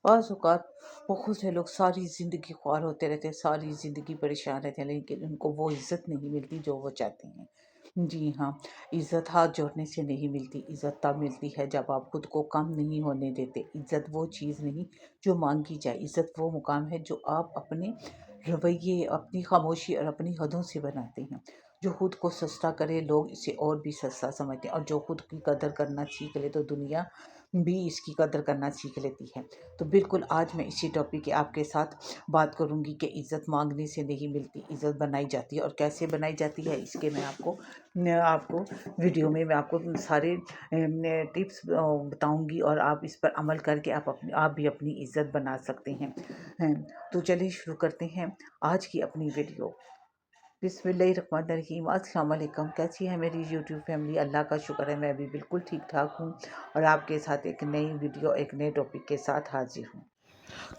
بعض اوقات بہت سے لوگ ساری زندگی خوار ہوتے رہتے ہیں، ساری زندگی پریشان رہتے ہیں، لیکن ان کو وہ عزت نہیں ملتی جو وہ چاہتے ہیں۔ جی ہاں، عزت ہاتھ جوڑنے سے نہیں ملتی، عزت تب ملتی ہے جب آپ خود کو کم نہیں ہونے دیتے۔ عزت وہ چیز نہیں جو مانگی جائے، عزت وہ مقام ہے جو آپ اپنے رویے، اپنی خاموشی اور اپنی حدوں سے بناتے ہیں۔ جو خود کو سستا کرے، لوگ اسے اور بھی سستا سمجھتے ہیں، اور جو خود کی قدر کرنا سیکھ لے تو دنیا بھی اس کی قدر کرنا سیکھ لیتی ہے۔ تو بالکل آج میں اسی ٹاپک کی آپ کے ساتھ بات کروں گی کہ عزت مانگنے سے نہیں ملتی، عزت بنائی جاتی ہے، اور کیسے بنائی جاتی ہے اس کے میں آپ کو ویڈیو میں آپ کو سارے ٹپس بتاؤں گی، اور آپ اس پر عمل کر کے آپ بھی اپنی عزت بنا سکتے ہیں۔ تو چلیے شروع کرتے ہیں آج کی اپنی ویڈیو۔ بسم اللہ الرحمن الرحیم۔ السلام علیکم، کیسی ہے میری یوٹیوب فیملی؟ اللہ کا شکر ہے میں بھی بالکل ٹھیک ٹھاک ہوں، اور آپ کے ساتھ ایک نئی ویڈیو، ایک نئے ٹاپک کے ساتھ حاضر ہوں۔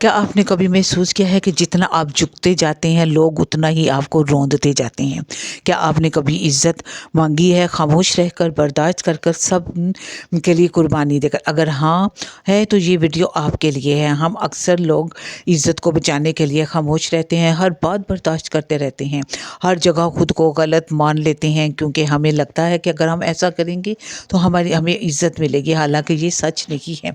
کیا آپ نے کبھی محسوس کیا ہے کہ جتنا آپ جھکتے جاتے ہیں لوگ اتنا ہی آپ کو روندتے جاتے ہیں؟ کیا آپ نے کبھی عزت مانگی ہے، خاموش رہ کر، برداشت کر کر، سب کے لیے قربانی دے کر؟ اگر ہاں ہے تو یہ ویڈیو آپ کے لیے ہے۔ ہم اکثر لوگ عزت کو بچانے کے لیے خاموش رہتے ہیں، ہر بات برداشت کرتے رہتے ہیں، ہر جگہ خود کو غلط مان لیتے ہیں، کیونکہ ہمیں لگتا ہے کہ اگر ہم ایسا کریں گے تو ہمیں عزت ملے گی، حالانکہ یہ سچ نہیں ہے۔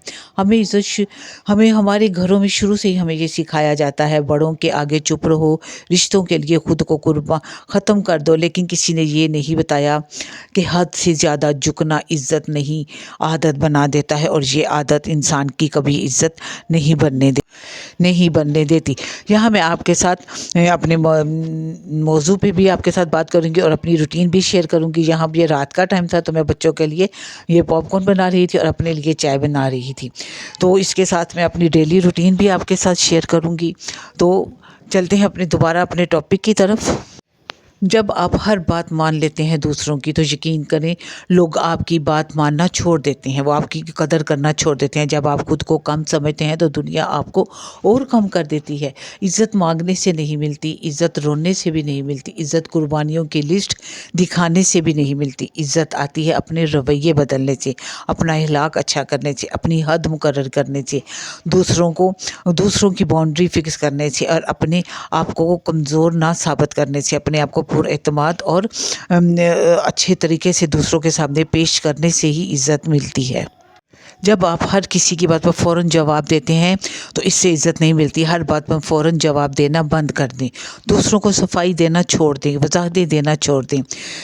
ہمیں ہمارے گھروں میں شروع سے ہی ہمیں یہ سکھایا جاتا ہے، بڑوں کے آگے چپ رہو، رشتوں کے لیے خود کو قربان ختم کر دو، لیکن کسی نے یہ نہیں بتایا کہ حد سے زیادہ جھکنا عزت نہیں، عادت بنا دیتا ہے، اور یہ عادت انسان کی کبھی عزت نہیں بننے دیتی۔ یہاں میں آپ کے ساتھ اپنے موضوع پہ بھی آپ کے ساتھ بات کروں گی، اور اپنی روٹین بھی شیئر کروں گی۔ یہاں یہ رات کا ٹائم تھا تو میں بچوں کے لیے یہ پاپ کارن بنا رہی تھی اور اپنے لیے چائے بنا رہی تھی، تو اس کے ساتھ میں اپنی ڈیلی روٹین بھی آپ کے ساتھ شیئر کروں گی۔ تو چلتے ہیں دوبارہ اپنے ٹاپک کی طرف۔ جب آپ ہر بات مان لیتے ہیں دوسروں کی تو یقین کریں لوگ آپ کی بات ماننا چھوڑ دیتے ہیں، وہ آپ کی قدر کرنا چھوڑ دیتے ہیں۔ جب آپ خود کو کم سمجھتے ہیں تو دنیا آپ کو اور کم کر دیتی ہے۔ عزت مانگنے سے نہیں ملتی، عزت رونے سے بھی نہیں ملتی، عزت قربانیوں کی لسٹ دکھانے سے بھی نہیں ملتی۔ عزت آتی ہے اپنے رویے بدلنے سے، اپنا اخلاق اچھا کرنے سے، اپنی حد مقرر کرنے سے، دوسروں کی باؤنڈری فکس کرنے سے، اور اپنے آپ کو کمزور نہ ثابت کرنے سے، اپنے آپ کو پر اعتماد اور اچھے طریقے سے دوسروں کے سامنے پیش کرنے سے ہی عزت ملتی ہے۔ جب آپ ہر کسی کی بات پر فوراً جواب دیتے ہیں تو اس سے عزت نہیں ملتی۔ ہر بات پر فوراً جواب دینا بند کر دیں، دوسروں کو صفائی دینا چھوڑ دیں، وضاحتیں دینا چھوڑ دیں،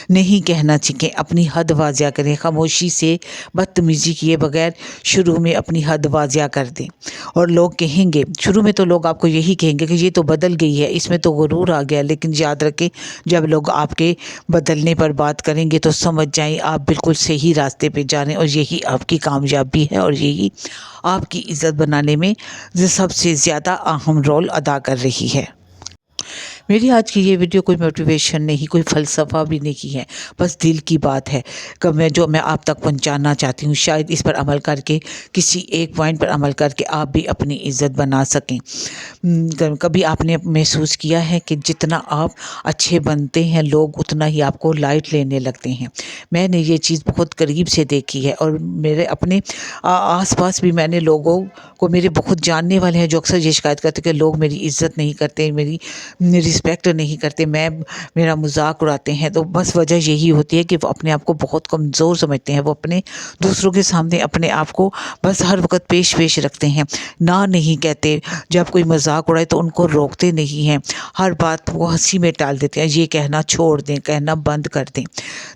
نہیں کہنا سیکھیں، اپنی حد واضح کریں، خاموشی سے بدتمیزی کیے بغیر شروع میں اپنی حد واضح کر دیں۔ اور لوگ کہیں گے، شروع میں تو لوگ آپ کو یہی کہیں گے کہ یہ تو بدل گئی ہے، اس میں تو غرور آ گیا، لیکن یاد رکھیں جب لوگ آپ کے بدلنے پر بات کریں گے تو سمجھ جائیں آپ بالکل صحیح راستے پہ جا رہے ہیں، اور یہی آپ کی کامیابی ہے، اور یہی آپ کی عزت بنانے میں سب سے زیادہ اہم رول ادا کر رہی ہے۔ میری آج کی یہ ویڈیو کوئی موٹیویشن نہیں، کوئی فلسفہ بھی نہیں ہے، بس دل کی بات ہے کہ جو میں آپ تک پہنچانا چاہتی ہوں۔ شاید اس پر عمل کر کے، کسی ایک پوائنٹ پر عمل کر کے آپ بھی اپنی عزت بنا سکیں۔ کبھی آپ نے محسوس کیا ہے کہ جتنا آپ اچھے بنتے ہیں لوگ اتنا ہی آپ کو لائٹ لینے لگتے ہیں؟ میں نے یہ چیز بہت قریب سے دیکھی ہے، اور میرے اپنے آس پاس بھی میں نے لوگوں کو، میرے بہت جاننے والے ہیں جو اکثر یہ شکایت کرتے کہ لوگ میری عزت نہیں کرتے، میری رسپیکٹ نہیں کرتے، میرا مذاق اڑاتے ہیں۔ تو بس وجہ یہی ہوتی ہے کہ وہ اپنے آپ کو بہت کمزور سمجھتے ہیں، وہ اپنے دوسروں کے سامنے اپنے آپ کو بس ہر وقت پیش رکھتے ہیں، نہ نہیں کہتے، جب کوئی مذاق اڑائے تو ان کو روکتے نہیں ہیں، ہر بات وہ ہنسی میں ٹال دیتے ہیں۔ یہ کہنا چھوڑ دیں، کہنا بند کر دیں۔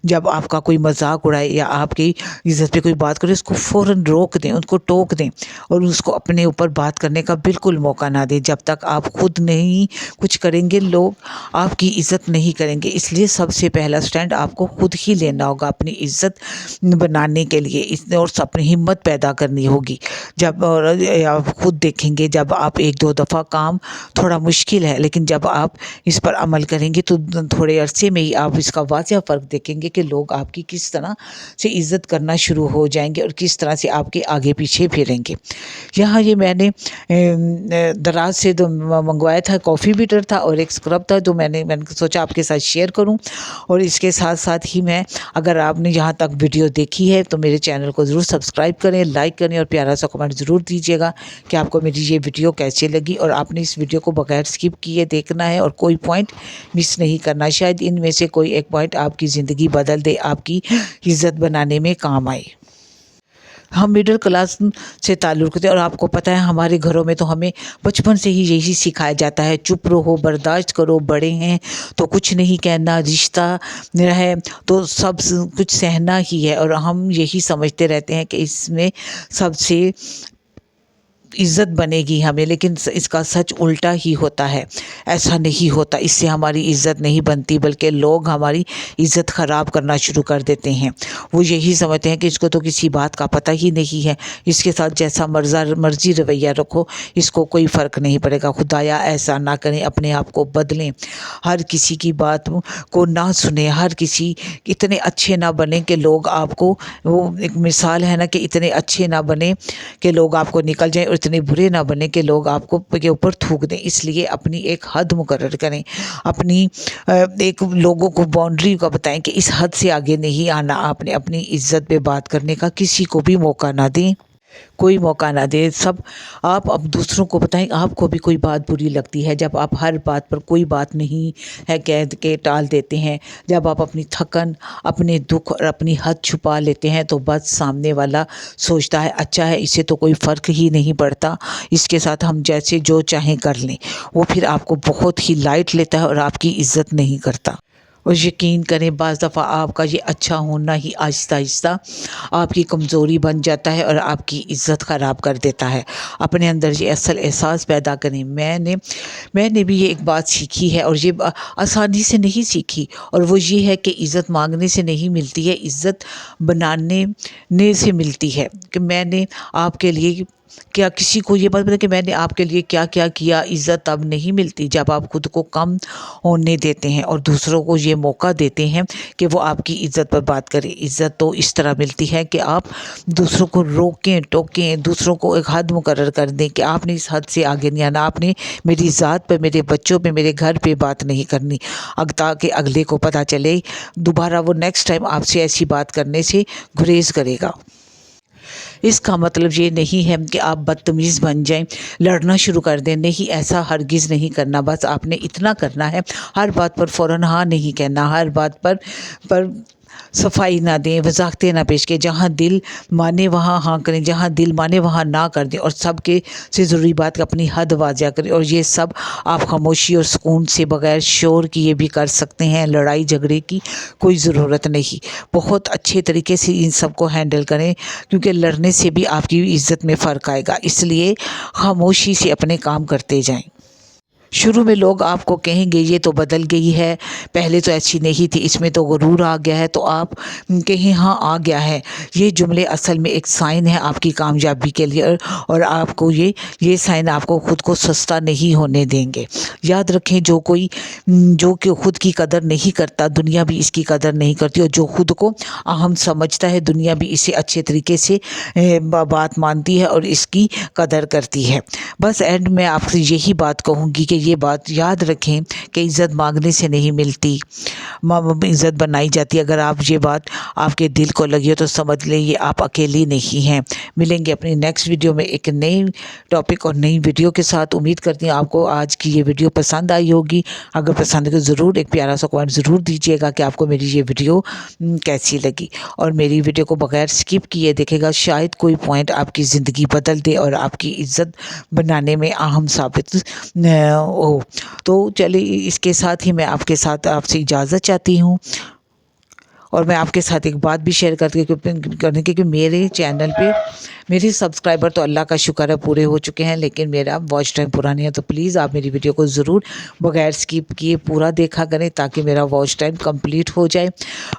جب آپ کا کوئی مذاق اڑائے یا آپ کی عزت پہ کوئی بات کرے، اس کو فوراً روک دیں، ان کو ٹوک دیں، اور اس کو اپنے اوپر بات کرنے کا بالکل موقع نہ دیں۔ جب تک آپ خود نہیں کچھ کریں گے لوگ آپ کی عزت نہیں کریں گے۔ اس لیے سب سے پہلا سٹینڈ آپ کو خود ہی لینا ہوگا اپنی عزت بنانے کے لیے، اور اپنی ہمت پیدا کرنی ہوگی۔ جب آپ خود دیکھیں گے، جب آپ ایک دو دفعہ کام تھوڑا مشکل ہے، لیکن جب آپ اس پر عمل کریں گے تو تھوڑے عرصے میں ہی آپ اس کا واضح فرق دیکھیں گے کہ لوگ آپ کی کس طرح سے عزت کرنا شروع ہو جائیں گے، اور کس طرح سے آپ کے آگے پیچھے پھریں گے۔ یہاں یہ میں نے دراز سے منگوایا تھا، کافی بیٹر تھا، اور ایک اسکرب تھا جو میں نے سوچا آپ کے ساتھ شیئر کروں. اور اس کے ساتھ ساتھ ہی میں, اگر آپ نے یہاں تک ویڈیو دیکھی ہے تو میرے چینل کو ضرور سبسکرائب کریں, لائک کریں اور پیارا سا کمنٹ ضرور دیجیے گا کہ آپ کو میری یہ ویڈیو کیسے لگی. اور آپ نے اس ویڈیو کو بغیر اسکپ کیے دیکھنا ہے اور کوئی پوائنٹ مس نہیں کرنا. شاید ان میں سے کوئی ایک پوائنٹ آپ کی زندگی بدل دے, آپ کی عزت بنانے میں کام آئے. ہم مڈل کلاس سے تعلق رکھتے ہیں اور آپ کو پتہ ہے ہمارے گھروں میں تو ہمیں بچپن سے ہی یہی سکھایا جاتا ہے, چپ رہو, برداشت کرو, بڑے ہیں تو کچھ نہیں کہنا, رشتہ ہے تو سب کچھ سہنا ہی ہے. اور ہم یہی سمجھتے رہتے ہیں کہ اس میں سب سے عزت بنے گی ہمیں, لیکن اس کا سچ الٹا ہی ہوتا ہے. ایسا نہیں ہوتا, اس سے ہماری عزت نہیں بنتی بلکہ لوگ ہماری عزت خراب کرنا شروع کر دیتے ہیں. وہ یہی سمجھتے ہیں کہ اس کو تو کسی بات کا پتہ ہی نہیں ہے, اس کے ساتھ جیسا مرضی رویہ رکھو اس کو کوئی فرق نہیں پڑے گا. خدایا ایسا نہ کریں, اپنے آپ کو بدلیں, ہر کسی کی بات کو نہ سنیں, ہر کسی اتنے اچھے نہ بنیں کہ لوگ آپ کو, وہ ایک مثال ہے نا کہ اتنے اچھے نہ بنیں کہ لوگ آپ کو نکل جائیں اور اتنے برے نہ بنے کہ لوگ آپ کو کے اوپر تھوک دیں. اس لیے اپنی ایک حد مقرر کریں, اپنی ایک لوگوں کو باؤنڈری کا بتائیں کہ اس حد سے آگے نہیں آنا. آپ نے اپنی عزت پہ بات کرنے کا کسی کو بھی موقع نہ دیں, کوئی موقع نہ دے. سب آپ اب دوسروں کو بتائیں, آپ کو بھی کوئی بات بری لگتی ہے جب آپ ہر بات پر کوئی بات نہیں ہے کہہ کے ٹال دیتے ہیں, جب آپ اپنی تھکن, اپنے دکھ اور اپنی حد چھپا لیتے ہیں تو بس سامنے والا سوچتا ہے اچھا ہے اسے تو کوئی فرق ہی نہیں پڑتا, اس کے ساتھ ہم جیسے جو چاہیں کر لیں. وہ پھر آپ کو بہت ہی لائٹ لیتا ہے اور آپ کی عزت نہیں کرتا. اور یقین کریں بعض دفعہ آپ کا یہ اچھا ہونا ہی آہستہ آہستہ آپ کی کمزوری بن جاتا ہے اور آپ کی عزت خراب کر دیتا ہے. اپنے اندر یہ اصل احساس پیدا کریں. میں نے بھی یہ ایک بات سیکھی ہے اور یہ آسانی سے نہیں سیکھی, اور وہ یہ ہے کہ عزت مانگنے سے نہیں ملتی ہے, عزت بنانے سے ملتی ہے. کہ میں نے آپ کے لیے کیا, کسی کو یہ بات بتا کہ میں نے آپ کے لیے کیا کیا کیا. عزت تب نہیں ملتی جب آپ خود کو کم ہونے دیتے ہیں اور دوسروں کو یہ موقع دیتے ہیں کہ وہ آپ کی عزت پر بات کریں. عزت تو اس طرح ملتی ہے کہ آپ دوسروں کو روکیں ٹوکیں, دوسروں کو ایک حد مقرر کر دیں کہ آپ نے اس حد سے آگے نہیں آنا, آپ نے میری ذات پہ, میرے بچوں پہ, میرے گھر پہ بات نہیں کرنی, تاکہ اگلے کو پتہ چلے, دوبارہ وہ نیکسٹ ٹائم آپ سے ایسی بات کرنے سے گریز کرے گا. اس کا مطلب یہ نہیں ہے کہ آپ بدتمیز بن جائیں, لڑنا شروع کر دیں. نہیں, ایسا ہرگز نہیں کرنا. بس آپ نے اتنا کرنا ہے, ہر بات پر فوراً ہاں نہیں کہنا, ہر بات پر صفائی نہ دیں, وضاحتیں نہ پیش کریں. جہاں دل مانے وہاں ہاں کریں, جہاں دل مانے وہاں نہ کر دیں. اور سب کے سے ضروری بات کہ اپنی حد واضح کریں. اور یہ سب آپ خاموشی اور سکون سے بغیر شور کیے بھی کر سکتے ہیں. لڑائی جھگڑے کی کوئی ضرورت نہیں. بہت اچھے طریقے سے ان سب کو ہینڈل کریں, کیونکہ لڑنے سے بھی آپ کی عزت میں فرق آئے گا. اس لیے خاموشی سے اپنے کام کرتے جائیں. شروع میں لوگ آپ کو کہیں گے یہ تو بدل گئی ہے, پہلے تو ایسی نہیں تھی, اس میں تو غرور آ گیا ہے, تو آپ کہیں ہاں آ گیا ہے. یہ جملے اصل میں ایک سائن ہے آپ کی کامیابی کے لیے, اور آپ کو یہ سائن آپ کو خود کو سستا نہیں ہونے دیں گے. یاد رکھیں, جو کہ خود کی قدر نہیں کرتا دنیا بھی اس کی قدر نہیں کرتی, اور جو خود کو اہم سمجھتا ہے دنیا بھی اسے اچھے طریقے سے بات مانتی ہے اور اس کی قدر کرتی ہے. بس اینڈ میں آپ سے یہی بات کہوں گی کہ یہ بات یاد رکھیں کہ عزت مانگنے سے نہیں ملتی, عزت بنائی جاتی ہے. اگر آپ یہ بات آپ کے دل کو لگی ہو تو سمجھ لیں یہ آپ اکیلی نہیں ہیں. ملیں گے اپنی نیکسٹ ویڈیو میں ایک نئی ٹاپک اور نئی ویڈیو کے ساتھ. امید کرتی ہوں آپ کو آج کی یہ ویڈیو پسند آئی ہوگی. اگر پسند ہے تو ضرور ایک پیارا سا کمنٹ ضرور دیجیے گا کہ آپ کو میری یہ ویڈیو کیسی لگی, اور میری ویڈیو کو بغیر سکپ کیے دیکھے گا. شاید کوئی پوائنٹ آپ کی زندگی بدل دے اور آپ کی عزت بنانے میں اہم ثابت ہو. تو چلیے, اس کے ساتھ ہی میں آپ سے اجازت چاہتی ہوں. اور میں آپ کے ساتھ ایک بات بھی شیئر کرنے کی کہ میرے چینل پہ میرے سبسکرائبر تو اللہ کا شکر ہے پورے ہو چکے ہیں, لیکن میرا واچ ٹائم پورا نہیں ہے. تو پلیز آپ میری ویڈیو کو ضرور بغیر سکپ کیے پورا دیکھا کریں تاکہ میرا واچ ٹائم کمپلیٹ ہو جائے,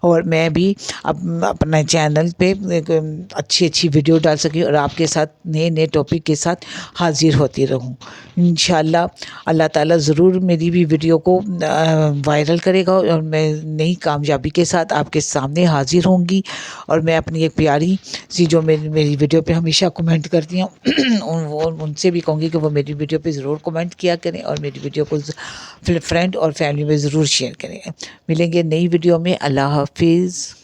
اور میں بھی اپنا چینل پہ اچھی ویڈیو ڈال سکیں اور آپ کے ساتھ نئے ٹاپک کے ساتھ حاضر ہوتی رہوں. انشاءاللہ اللہ تعالیٰ ضرور میری بھی ویڈیو کو وائرل کرے گا, اور میں نئی کامیابی کے ساتھ آپ کے سامنے حاضر ہوں گی. اور میں اپنی ایک پیاری سی جو میری ویڈیو پہ ہم ہمیشہ کمنٹ کرتی ہیں ان سے بھی کہوں گی کہ وہ میری ویڈیو پہ ضرور کمنٹ کیا کریں اور میری ویڈیو کو فرینڈ اور فیملی میں ضرور شیئر کریں. ملیں گے نئی ویڈیو میں. اللہ حافظ.